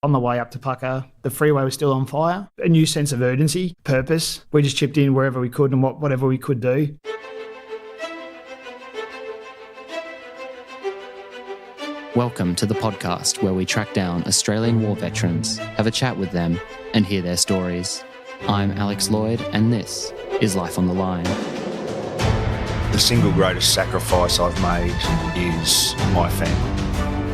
On the way up to Pucka, the freeway was still on fire. A new sense of urgency, purpose. We just chipped in wherever we could and whatever we could do. Welcome to the podcast where we track down Australian war veterans, have a chat with them, and hear their stories. I'm Alex Lloyd, and this is Life on the Line. The single greatest sacrifice I've made is my family.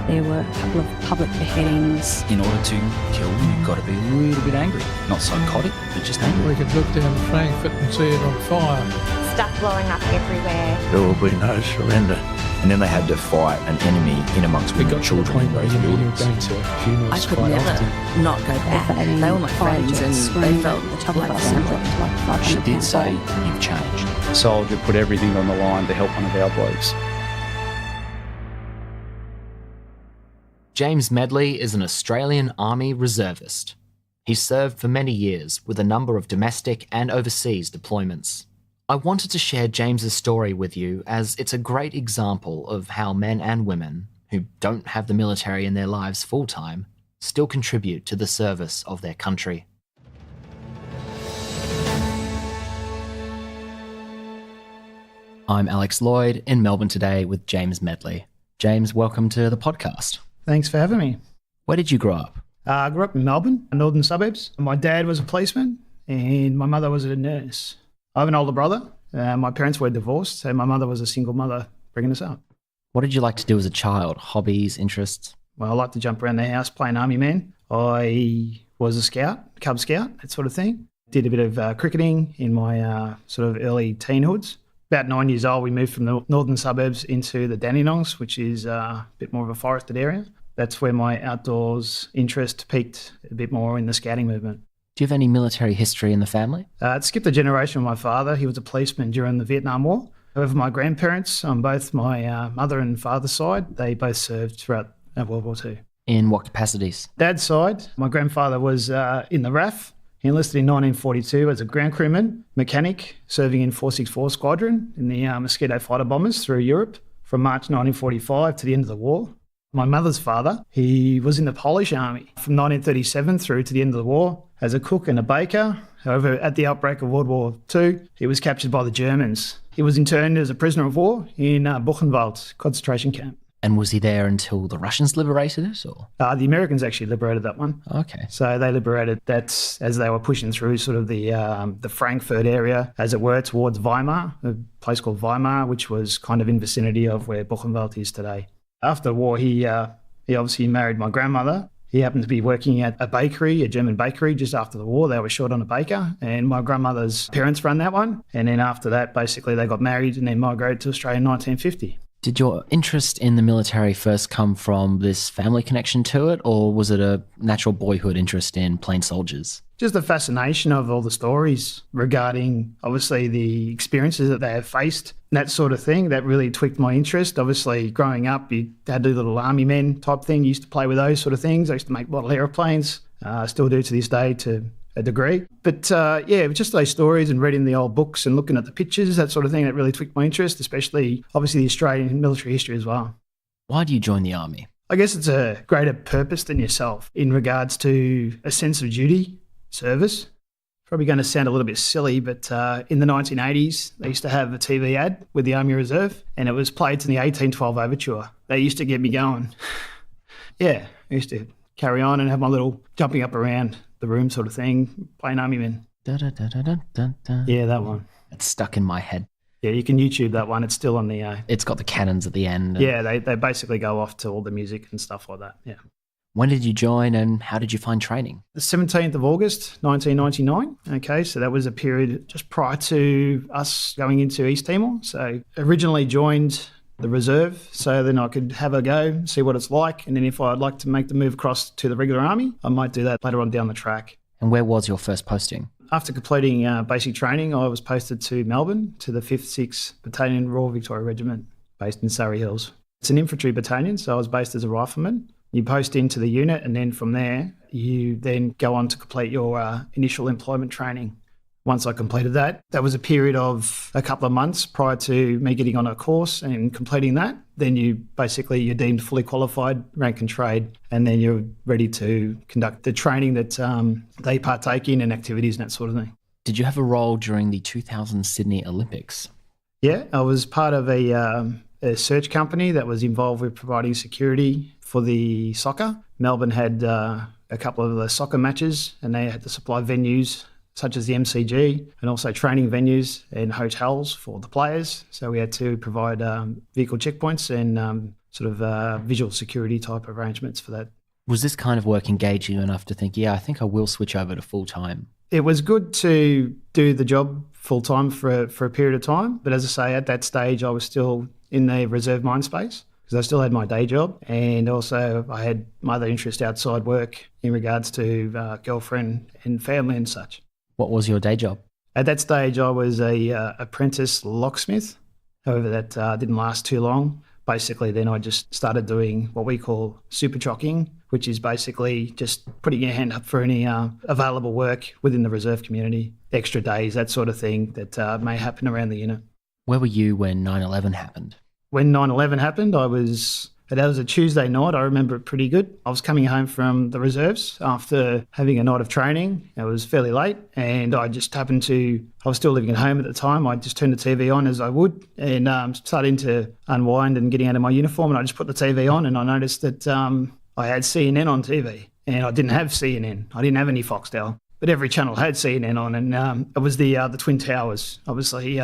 There were a couple of public beheadings. In order to kill, you've got to be a little bit angry. Not psychotic, but just angry. We could look down the Frankfurt and see it on fire. Stuff blowing up everywhere. There will be no surrender. And then they had to fight an enemy in amongst women and children in those buildings. I could never not go back. They were my friends and they felt like family. She did say, "You've changed." A soldier put everything on the line to help one of our blokes. James Medley is an Australian Army reservist. He served for many years with a number of domestic and overseas deployments. I wanted to share James's story with you as it's a great example of how men and women who don't have the military in their lives full-time still contribute to the service of their country. I'm Alex Lloyd in Melbourne today with James Medley. James, welcome to the podcast. Thanks for having me. Where did you grow up? I grew up in Melbourne, northern suburbs. My dad was a policeman and my mother was a nurse. I have an older brother. My parents were divorced, so my mother was a single mother bringing us up. What did you like to do as a child? Hobbies, interests? Well, I liked to jump around the house playing army man. I was a scout, Cub Scout, that sort of thing. Did a bit of cricketing in my sort of early teenhoods. About 9 years old, we moved from the northern suburbs into the Dandenongs, which is a bit more of a forested area. That's where my outdoors interest peaked a bit more in the scouting movement. Do you have any military history in the family? It skipped a generation with my father. He was a policeman during the Vietnam War. However, my grandparents on both my mother and father's side, they both served throughout World War II. In what capacities? Dad's side, my grandfather was in the RAF. He enlisted in 1942 as a ground crewman, mechanic, serving in 464 Squadron in the Mosquito fighter bombers through Europe from March 1945 to the end of the war. My mother's father, he was in the Polish army from 1937 through to the end of the war as a cook and a baker. However, at the outbreak of World War II, he was captured by the Germans. He was interned as a prisoner of war in Buchenwald concentration camp. And was he there until the Russians liberated it? Or the Americans actually liberated that one. Okay. So they liberated that as they were pushing through sort of the Frankfurt area, as it were, towards Weimar, a place called Weimar, which was kind of in vicinity of where Buchenwald is today. After the war, he obviously married my grandmother. He happened to be working at a bakery, a German bakery, just after the war. They were short on a baker, and my grandmother's parents ran that one. And then after that, basically, they got married and then migrated to Australia in 1950. Did your interest in the military first come from this family connection to it, or was it a natural boyhood interest in plain soldiers? Just the fascination of all the stories regarding, obviously, the experiences that they have faced, and that sort of thing, that really tweaked my interest. Obviously, growing up, you had to do little army men type thing. You used to play with those sort of things. I used to make model aeroplanes. Still do to this day to a degree. But it was just those stories and reading the old books and looking at the pictures, that sort of thing, that really tweaked my interest, especially, obviously, the Australian military history as well. Why do you join the army? I guess it's a greater purpose than yourself in regards to a sense of duty, service. Probably going to sound a little bit silly, but in the 1980s, they used to have a TV ad with the Army Reserve, and it was played to the 1812 Overture. They used to get me going. I used to carry on and have my little jumping up around the room sort of thing, playing army men. Da, da, da, da, da, da. Yeah, that one. It's stuck in my head. Yeah, you can YouTube that one. It's still on the... It's got the cannons at the end. Yeah, they basically go off to all the music and stuff like that, yeah. When did you join and how did you find training? The 17th of August, 1999. Okay, so that was a period just prior to us going into East Timor. So originally joined the reserve so then I could have a go, see what it's like. And then if I'd like to make the move across to the regular army, I might do that later on down the track. And where was your first posting? After completing basic training, I was posted to Melbourne to the 5th 6th Battalion Royal Victoria Regiment based in Surrey Hills. It's an infantry battalion, so I was based as a rifleman. You post into the unit and then from there, you then go on to complete your initial employment training, Once I completed that, that was a period of a couple of months prior to me getting on a course and completing that. Then you're deemed fully qualified, rank and trade, and then you're ready to conduct the training that they partake in and activities and that sort of thing. Did you have a role during the 2000 Sydney Olympics? Yeah, I was part of a search company that was involved with providing security for the soccer. Melbourne had a couple of the soccer matches and they had to supply venues such as the MCG and also training venues and hotels for the players. So we had to provide vehicle checkpoints and visual security type arrangements for that. Was this kind of work engaging you enough to think, yeah, I think I will switch over to full-time? It was good to do the job full-time for a period of time. But as I say, at that stage, I was still in the reserve mind space because I still had my day job. And also I had my other interest outside work in regards to girlfriend and family and such. What was your day job? At that stage, I was a apprentice locksmith. However, that didn't last too long. Basically, then I just started doing what we call super chocking, which is basically just putting your hand up for any available work within the reserve community, extra days, that sort of thing that may happen around the unit. Where were you when 9/11 happened? When 9/11 happened, that was a Tuesday night. I remember it pretty good. I was coming home from the reserves after having a night of training. It was fairly late and I just happened to, I was still living at home at the time. I just turned the TV on as I would and starting to unwind and getting out of my uniform, and I just put the TV on and I noticed that I had CNN on TV and I didn't have CNN. I didn't have any Foxtel, but every channel had CNN on, and it was the Twin Towers. Obviously,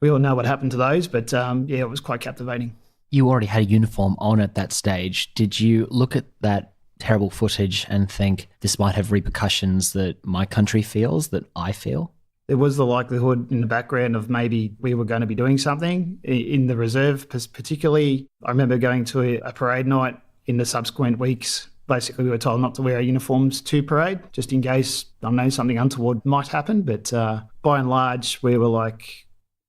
we all know what happened to those, but it was quite captivating. You already had a uniform on at that stage. Did you look at that terrible footage and think this might have repercussions that my country feels, that I feel? There was the likelihood in the background of maybe we were going to be doing something in the reserve, particularly. I remember going to a parade night in the subsequent weeks. Basically, we were told not to wear our uniforms to parade, just in case, I don't know, something untoward might happen. But by and large, we were like,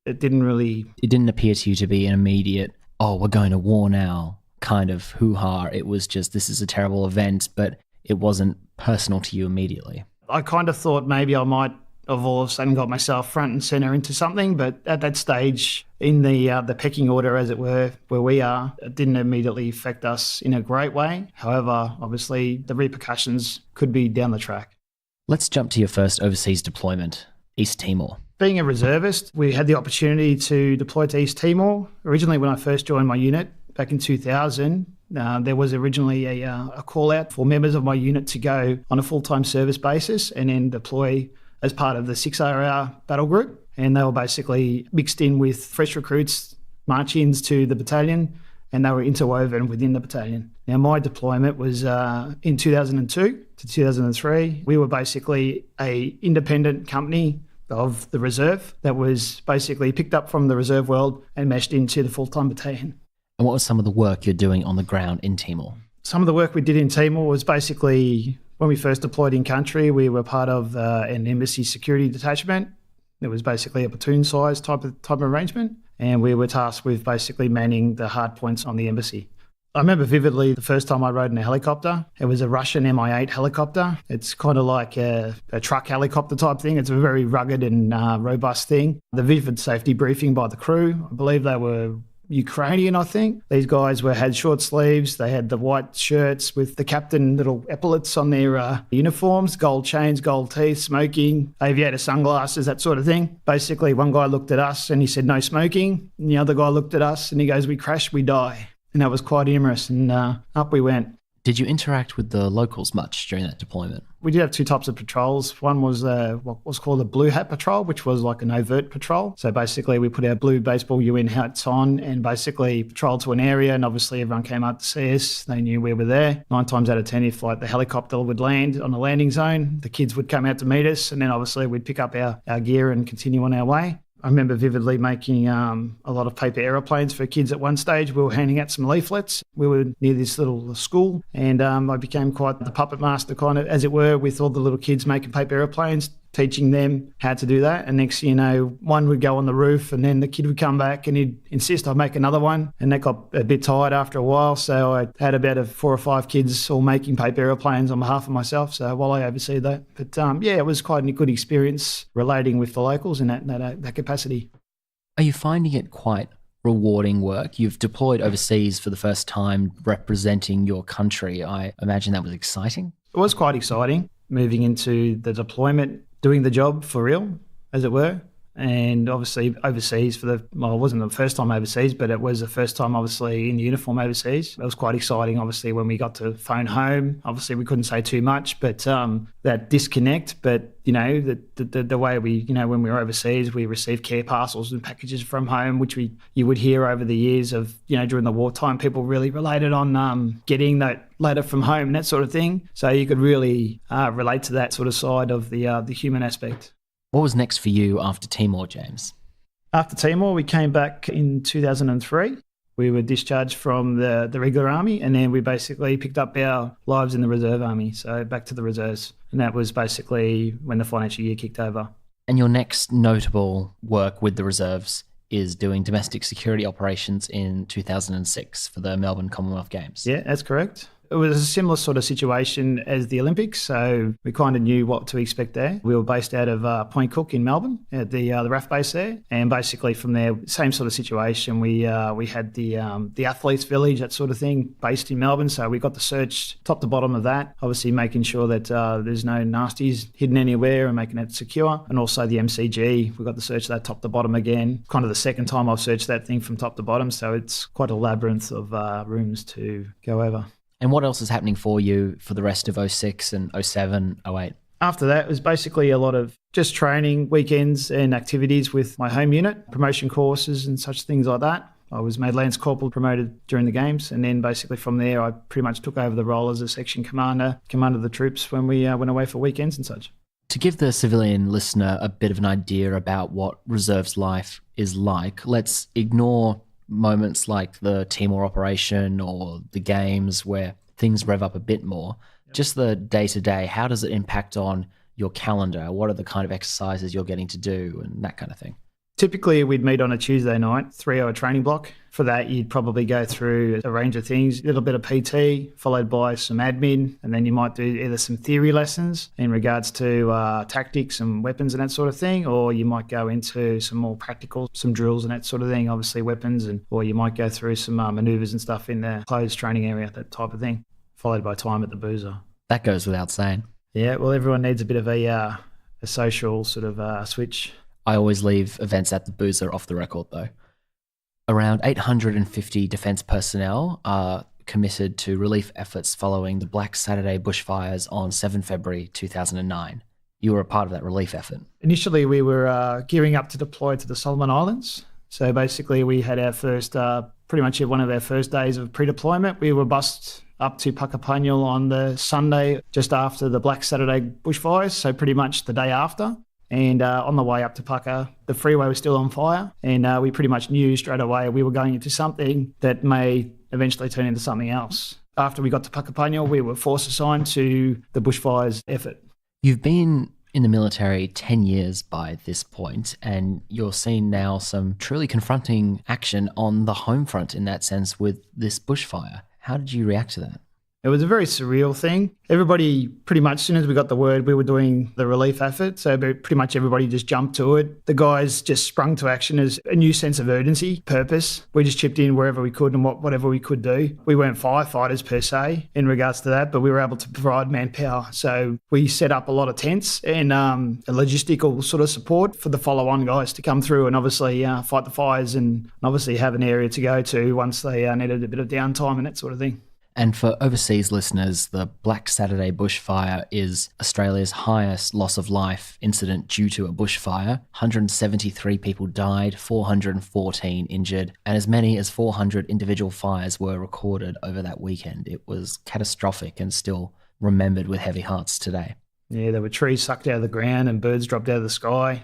it didn't appear to you to be an immediate, oh, we're going to war now, kind of hoo-ha. It was just, this is a terrible event, but it wasn't personal to you immediately. I kind of thought maybe I might have all of a sudden got myself front and centre into something, but at that stage, in the pecking order, as it were, where we are, it didn't immediately affect us in a great way. However, obviously, the repercussions could be down the track. Let's jump to your first overseas deployment, East Timor. Being a reservist, we had the opportunity to deploy to East Timor. Originally, when I first joined my unit back in 2000, there was originally a call out for members of my unit to go on a full-time service basis and then deploy as part of the 6RR battle group. And they were basically mixed in with fresh recruits, march-ins to the battalion, and they were interwoven within the battalion. Now, my deployment was in 2002 to 2003. We were basically an independent company of the reserve that was basically picked up from the reserve world and meshed into the full-time battalion. And what was some of the work you're doing on the ground in Timor? Some of the work we did in Timor was basically, when we first deployed in country, we were part of an embassy security detachment. It was basically a platoon-sized type of arrangement, and we were tasked with basically manning the hard points on the embassy. I remember vividly the first time I rode in a helicopter. It was a Russian Mi-8 helicopter. It's kind of like a truck helicopter type thing. It's a very rugged and robust thing. The vivid safety briefing by the crew, I believe they were Ukrainian, I think. These guys had short sleeves. They had the white shirts with the captain little epaulets on their uniforms, gold chains, gold teeth, smoking, aviator sunglasses, that sort of thing. Basically, one guy looked at us and he said, no smoking. And the other guy looked at us and he goes, we crash, we die. And that was quite humorous, and up we went. Did you interact with the locals much during that deployment? We did have two types of patrols. One was what was called a blue hat patrol, which was like an overt patrol. So basically we put our blue baseball UN hats on and basically patrolled to an area, and obviously everyone came out to see us. They knew we were there. 9 times out of 10, if like the helicopter would land on the landing zone, the kids would come out to meet us, and then obviously we'd pick up our gear and continue on our way. I remember vividly making a lot of paper aeroplanes for kids at one stage. We were handing out some leaflets. We were near this little school, and I became quite the puppet master, kind of, as it were, with all the little kids making paper aeroplanes, teaching them how to do that. And next thing you know, one would go on the roof and then the kid would come back and he'd insist I make another one. And that got a bit tired after a while. So I had about 4 or 5 kids all making paper aeroplanes on behalf of myself. So while I oversee that. But it was quite a good experience relating with the locals in that capacity. Are you finding it quite rewarding work? You've deployed overseas for the first time representing your country. I imagine that was exciting. It was quite exciting moving into the deployment, doing the job for real, as it were. And obviously overseas it wasn't the first time overseas, but it was the first time obviously in uniform overseas. It was quite exciting, obviously, when we got to phone home. Obviously we couldn't say too much, but that disconnect. But, the way when we were overseas, we received care parcels and packages from home, which you would hear over the years of, during the wartime, people really related on getting that letter from home, that sort of thing. So you could really relate to that sort of side of the human aspect. What was next for you after Timor, James? After Timor, we came back in 2003. We were discharged from the regular army, and then we basically picked up our lives in the reserve army, so back to the reserves. And that was basically when the financial year kicked over. And your next notable work with the reserves is doing domestic security operations in 2006 for the Melbourne Commonwealth Games. Yeah, that's correct. It was a similar sort of situation as the Olympics, so we kind of knew what to expect there. We were based out of Point Cook in Melbourne at the RAF base there, and basically from there, same sort of situation. We had the athletes village, that sort of thing, based in Melbourne, so we got to search top to bottom of that, obviously making sure that there's no nasties hidden anywhere and making it secure, and also the MCG, we got to search that top to bottom again. Kind of the second time I've searched that thing from top to bottom, so it's quite a labyrinth of rooms to go over. And what else is happening for you for the rest of 06 and 07, 08? After that, it was basically a lot of just training, weekends and activities with my home unit, promotion courses and such things like that. I was made Lance Corporal, promoted during the games, and then basically from there I pretty much took over the role as a section commander, commanded the troops when we went away for weekends and such. To give the civilian listener a bit of an idea about what reserves life is like, let's ignore moments like the Timor operation or the games where things rev up a bit more. Just the day-to-day, how does it impact on your calendar? What are the kind of exercises you're getting to do and that kind of thing? Typically, we'd meet on a Tuesday night, 3-hour training block. For that, you'd probably go through a range of things, a little bit of PT, followed by some admin, and then you might do either some theory lessons in regards to tactics and weapons and that sort of thing, or you might go into some more practical, some drills and that sort of thing, obviously weapons, or you might go through some manoeuvres and stuff in the closed training area, that type of thing, followed by time at the boozer. That goes without saying. Yeah, well, everyone needs a bit of a social sort of switch. I always leave events at the boozer off the record, though. Around 850 defence personnel are committed to relief efforts following the Black Saturday bushfires on 7 February 2009. You were a part of that relief effort. Initially, we were gearing up to deploy to the Solomon Islands. So basically, we had our first, pretty much one of our first days of pre-deployment. We were bussed up to Puckapunyal on the Sunday just after the Black Saturday bushfires, so pretty much the day after. And on the way up to Pucka, the freeway was still on fire, and we pretty much knew straight away we were going into something that may eventually turn into something else. After we got to Puckapunyal, we were force assigned to the bushfires effort. You've been in the military 10 years by this point, and you're seeing now some truly confronting action on the home front in that sense with this bushfire. How did you react to that? It was a very surreal thing. Everybody, pretty much, as soon as we got the word, we were doing the relief effort. So pretty much everybody just jumped to it. The guys just sprung to action as a new sense of urgency, purpose. We just chipped in wherever we could and whatever we could do. We weren't firefighters per se in regards to that, but we were able to provide manpower. So we set up a lot of tents and a logistical sort of support for the follow-on guys to come through and obviously fight the fires and obviously have an area to go to once they needed a bit of downtime and that sort of thing. And for overseas listeners, the Black Saturday bushfire is Australia's highest loss of life incident due to a bushfire. 173 people died, 414 injured, and as many as 400 individual fires were recorded over that weekend. It was catastrophic and still remembered with heavy hearts today. Yeah, there were trees sucked out of the ground and birds dropped out of the sky.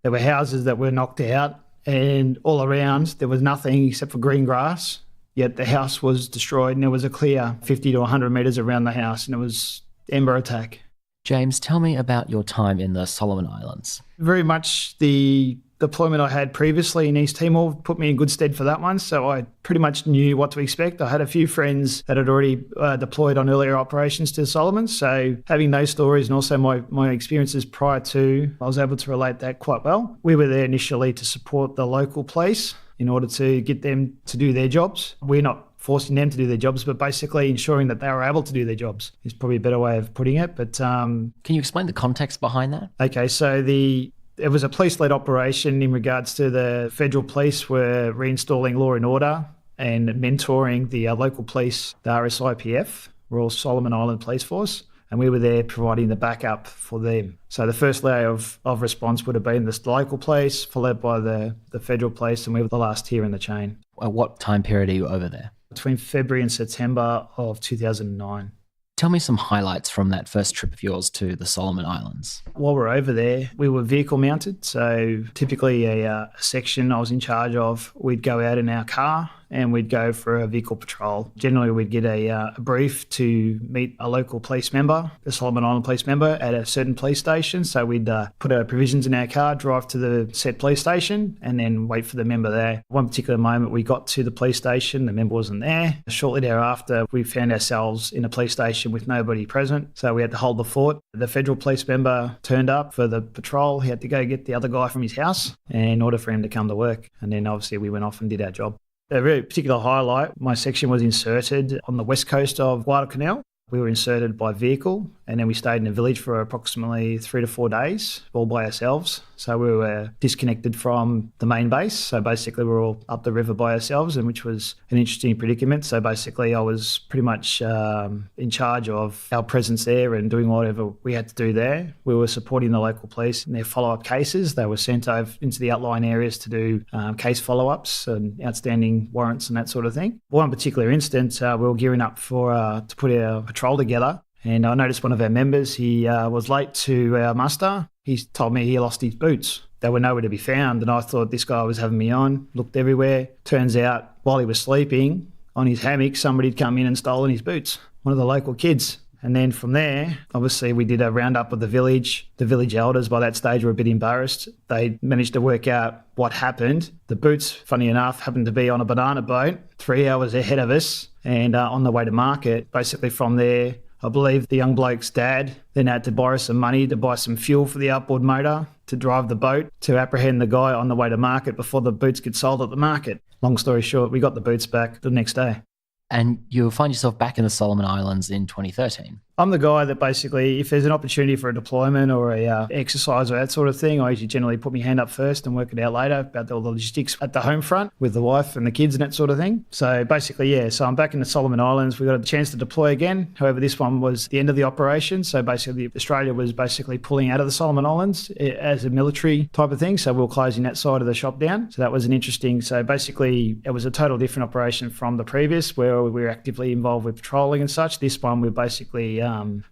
There were houses that were knocked out, and all around there was nothing except for green grass. Yet the house was destroyed and there was a clear 50 to 100 metres around the house and it was ember attack. James, tell me about your time in the Solomon Islands. Very much the deployment I had previously in East Timor put me in good stead for that one. So I pretty much knew what to expect. I had a few friends that had already deployed on earlier operations to the Solomons. So having those stories and also my experiences prior to, I was able to relate that quite well. We were there initially to support the local police in order to get them to do their jobs. We're not forcing them to do their jobs, but basically ensuring that they were able to do their jobs is probably a better way of putting it. But can you explain the context behind that? Okay, so it was a police-led operation in regards to the federal police were reinstalling law and order and mentoring the local police, the RSIPF, Royal Solomon Island Police Force, and we were there providing the backup for them. So the first layer of response would have been the local police, followed by the federal police, and we were the last tier in the chain. What time period are you over there? Between February and September of 2009. Tell me some highlights from that first trip of yours to the Solomon Islands. While we were over there, we were vehicle mounted. So typically a section I was in charge of, we'd go out in our car and we'd go for a vehicle patrol. Generally, we'd get a brief to meet a local police member, a Solomon Island police member, at a certain police station. So we'd put our provisions in our car, drive to the set police station, and then wait for the member there. One particular moment we got to the police station, the member wasn't there. Shortly thereafter, we found ourselves in a police station with nobody present. So we had to hold the fort. The federal police member turned up for the patrol. He had to go get the other guy from his house in order for him to come to work. And then obviously we went off and did our job. A very particular highlight, my section was inserted on the west coast of Guadalcanal. We were inserted by vehicle, and then we stayed in a village for approximately 3 to 4 days, all by ourselves. So we were disconnected from the main base. So basically we were all up the river by ourselves, and which was an interesting predicament. So basically I was pretty much in charge of our presence there and doing whatever we had to do there. We were supporting the local police in their follow-up cases. They were sent over into the outlying areas to do case follow-ups and outstanding warrants and that sort of thing. One particular instance, we were gearing up for to put our patrol together, and I noticed one of our members, he was late to our muster. He told me he lost his boots. They were nowhere to be found, and I thought this guy was having me on, looked everywhere. Turns out while he was sleeping on his hammock, somebody had come in and stolen his boots, one of the local kids. And then from there, obviously we did a roundup of the village. The village elders by that stage were a bit embarrassed. They managed to work out what happened. The boots, funny enough, happened to be on a banana boat 3 hours ahead of us and on the way to market. Basically from there, I believe the young bloke's dad then had to borrow some money to buy some fuel for the outboard motor to drive the boat to apprehend the guy on the way to market before the boots get sold at the market. Long story short, we got the boots back the next day. And you'll find yourself back in the Solomon Islands in 2013. I'm the guy that basically, if there's an opportunity for a deployment or a exercise or that sort of thing, I usually generally put my hand up first and work it out later about all the logistics at the home front with the wife and the kids and that sort of thing. So basically, yeah, so I'm back in the Solomon Islands. We got a chance to deploy again. However, this one was the end of the operation. So basically, Australia was basically pulling out of the Solomon Islands as a military type of thing. So we were closing that side of the shop down. So that was an interesting, so basically it was a total different operation from the previous where we were actively involved with patrolling and such. This one we're basically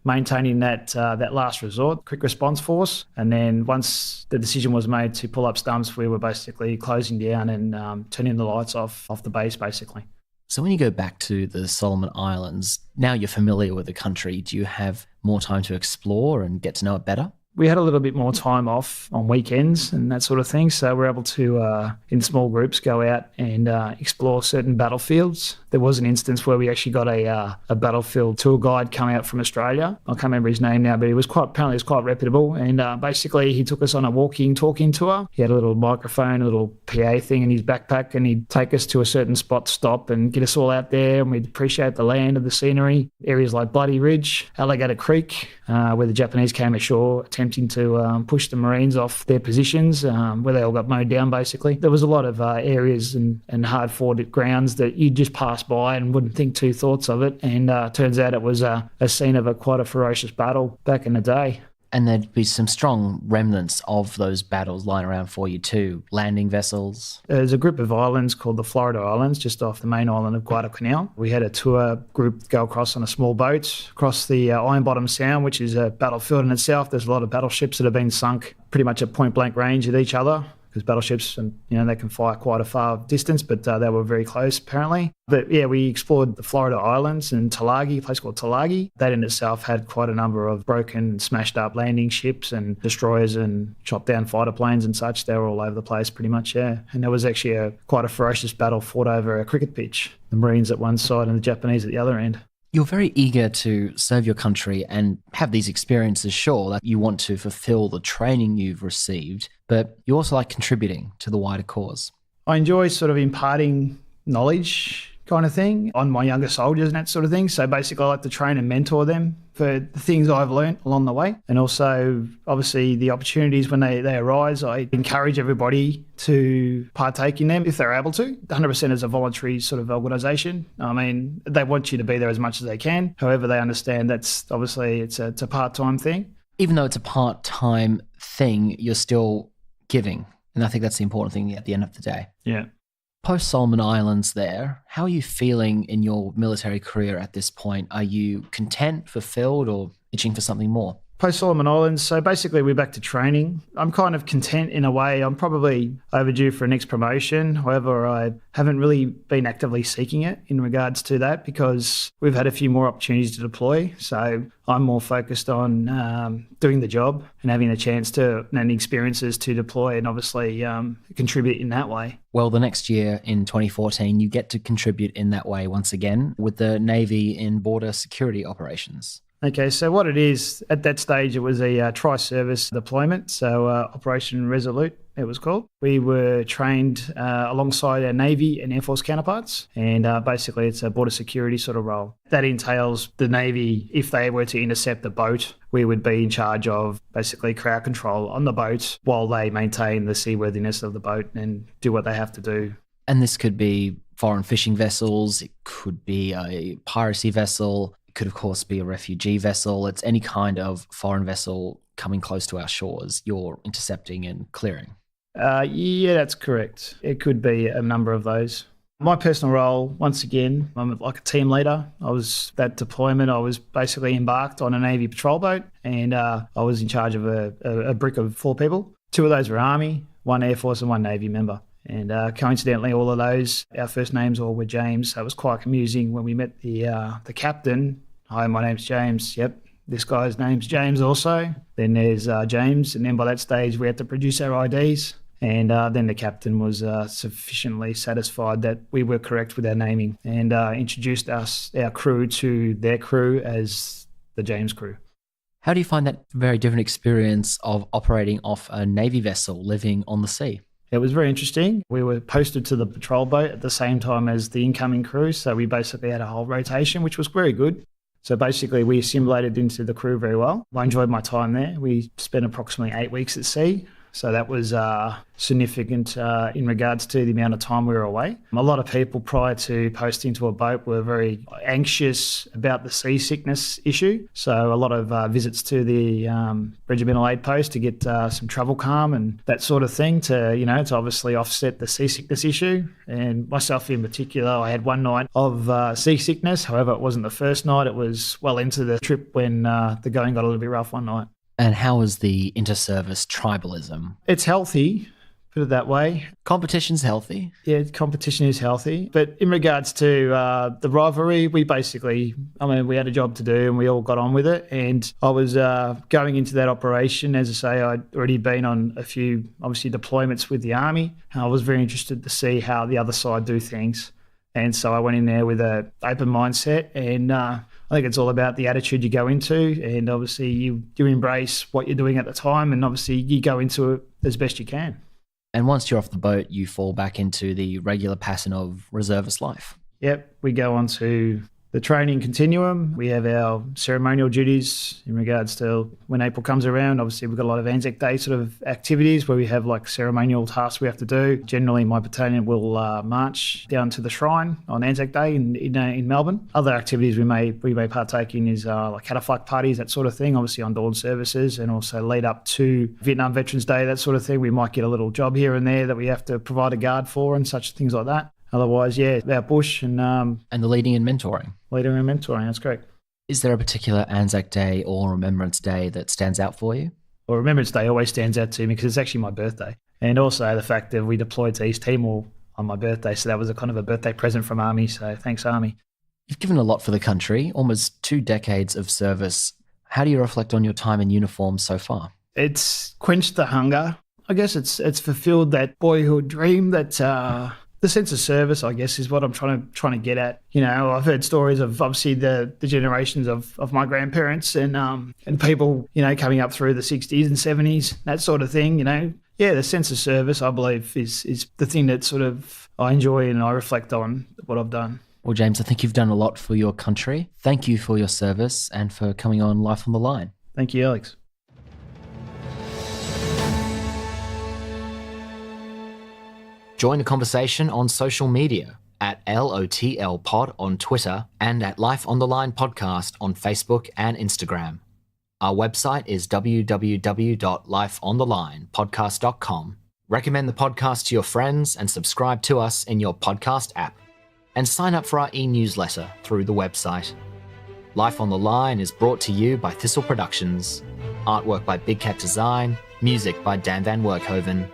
maintaining that last resort, quick response force. And then once the decision was made to pull up stumps, we were basically closing down and turning the lights off the base, basically. So when you go back to the Solomon Islands, now you're familiar with the country, do you have more time to explore and get to know it better? We had a little bit more time off on weekends and that sort of thing. So we're able to, in small groups, go out and explore certain battlefields. There was an instance where we actually got a battlefield tour guide come out from Australia. I can't remember his name now, but he was quite reputable. And basically he took us on a talking tour. He had a little microphone, a little PA thing in his backpack, and he'd take us to a certain spot, stop and get us all out there. And we'd appreciate the land and the scenery. Areas like Bloody Ridge, Alligator Creek, where the Japanese came ashore, attempting to push the Marines off their positions, where they all got mowed down, basically. There was a lot of areas and hard-fought grounds that you just pass by and wouldn't think two thoughts of it. And turns out it was a scene of quite a ferocious battle back in the day. And there'd be some strong remnants of those battles lying around for you too, landing vessels. There's a group of islands called the Florida Islands, just off the main island of Guadalcanal. We had a tour group go across on a small boat, across the Iron Bottom Sound, which is a battlefield in itself. There's a lot of battleships that have been sunk pretty much at point blank range at each other, because battleships, and they can fire quite a far distance, but they were very close apparently. But yeah, we explored the Florida Islands and Tulagi, a place called Tulagi. That in itself had quite a number of broken, smashed up landing ships and destroyers and chopped down fighter planes and such. They were all over the place pretty much, yeah. And there was actually quite a ferocious battle fought over a cricket pitch. The Marines at one side and the Japanese at the other end. You're very eager to serve your country and have these experiences, sure, that you want to fulfill the training you've received, but you also like contributing to the wider cause. I enjoy sort of imparting knowledge kind of thing on my younger soldiers and that sort of thing. So basically I like to train and mentor them for the things I've learned along the way. And also, obviously, the opportunities when they arise, I encourage everybody to partake in them if they're able to. 100% is a voluntary sort of organisation. I mean, they want you to be there as much as they can. However, they understand that's obviously it's a part-time thing. Even though it's a part-time thing, you're still giving. And I think that's the important thing at the end of the day. Yeah. Post Solomon Islands there, how are you feeling in your military career at this point? Are you content, fulfilled, or itching for something more? Post Solomon Islands, so basically we're back to training. I'm kind of content in a way. I'm probably overdue for a next promotion. However, I haven't really been actively seeking it in regards to that because we've had a few more opportunities to deploy. So I'm more focused on doing the job and having the chance to and experiences to deploy and obviously contribute in that way. Well, the next year in 2014, you get to contribute in that way once again with the Navy in border security operations. Okay, so what it is, at that stage, it was a tri-service deployment, so Operation Resolute, it was called. We were trained alongside our Navy and Air Force counterparts, and basically it's a border security sort of role. That entails the Navy, if they were to intercept a boat, we would be in charge of basically crowd control on the boat while they maintain the seaworthiness of the boat and do what they have to do. And this could be foreign fishing vessels, it could be a piracy vessel, could of course be a refugee vessel. It's any kind of foreign vessel coming close to our shores you're intercepting and clearing. Yeah, that's correct. It could be a number of those. My personal role, once again, I'm like a team leader. That deployment, I was basically embarked on a Navy patrol boat and I was in charge of a brick of 4 people. 2 of those were Army, 1 Air Force and 1 Navy member. And coincidentally, all of those, our first names all were James. So it was quite amusing when we met the captain. Hi, my name's James. Yep, this guy's name's James also. Then there's James. And then by that stage, we had to produce our IDs. And then the captain was sufficiently satisfied that we were correct with our naming and introduced our crew to their crew as the James crew. How do you find that very different experience of operating off a Navy vessel living on the sea? It was very interesting. We were posted to the patrol boat at the same time as the incoming crew. So we basically had a whole rotation, which was very good. So basically we assimilated into the crew very well. I enjoyed my time there. We spent approximately 8 weeks at sea. So that was significant in regards to the amount of time we were away. A lot of people prior to posting to a boat were very anxious about the seasickness issue. So a lot of visits to the regimental aid post to get some travel calm and that sort of thing to obviously offset the seasickness issue. And myself in particular, I had 1 night of seasickness. However, it wasn't the first night. It was well into the trip when the going got a little bit rough one night. And how is the inter-service tribalism? It's healthy, put it that way. Competition's healthy. Yeah, competition is healthy. But in regards to the rivalry, we had a job to do and we all got on with it. And I was going into that operation, as I say, I'd already been on a few, obviously, deployments with the Army. And I was very interested to see how the other side do things. And so I went in there with an open mindset and I think it's all about the attitude you go into and obviously you embrace what you're doing at the time and obviously you go into it as best you can. And once you're off the boat, you fall back into the regular pattern of reservist life. Yep, we go on to the training continuum. We have our ceremonial duties in regards to when April comes around. Obviously, we've got a lot of Anzac Day sort of activities where we have like ceremonial tasks we have to do. Generally, my battalion will march down to the shrine on Anzac Day in Melbourne. Other activities we may partake in is like catafalque parties, that sort of thing, obviously on dawn services and also lead up to Vietnam Veterans Day, that sort of thing. We might get a little job here and there that we have to provide a guard for and such things like that. Otherwise, yeah, about bush and the leading and mentoring. Leading and mentoring, that's correct. Is there a particular Anzac Day or Remembrance Day that stands out for you? Well, Remembrance Day always stands out to me because it's actually my birthday. And also the fact that we deployed to East Timor on my birthday. So that was a kind of a birthday present from Army. So thanks, Army. You've given a lot for the country, almost 2 decades of service. How do you reflect on your time in uniform so far? It's quenched the hunger. I guess it's fulfilled that boyhood dream that the sense of service, I guess, is what I'm trying to get at. You know, I've heard stories of obviously the generations of my grandparents and people, you know, coming up through the 60s and 70s, that sort of thing, you know. Yeah, the sense of service, I believe, is the thing that sort of I enjoy and I reflect on what I've done. Well, James, I think you've done a lot for your country. Thank you for your service and for coming on Life on the Line. Thank you, Alex. Join the conversation on social media at LOTL Pod on Twitter and at Life on the Line Podcast on Facebook and Instagram. Our website is www.lifeonthelinepodcast.com. Recommend the podcast to your friends and subscribe to us in your podcast app. And sign up for our e-newsletter through the website. Life on the Line is brought to you by Thistle Productions. Artwork by Big Cat Design. Music by Dan Van Werkhoven.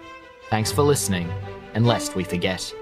Thanks for listening, and lest we forget,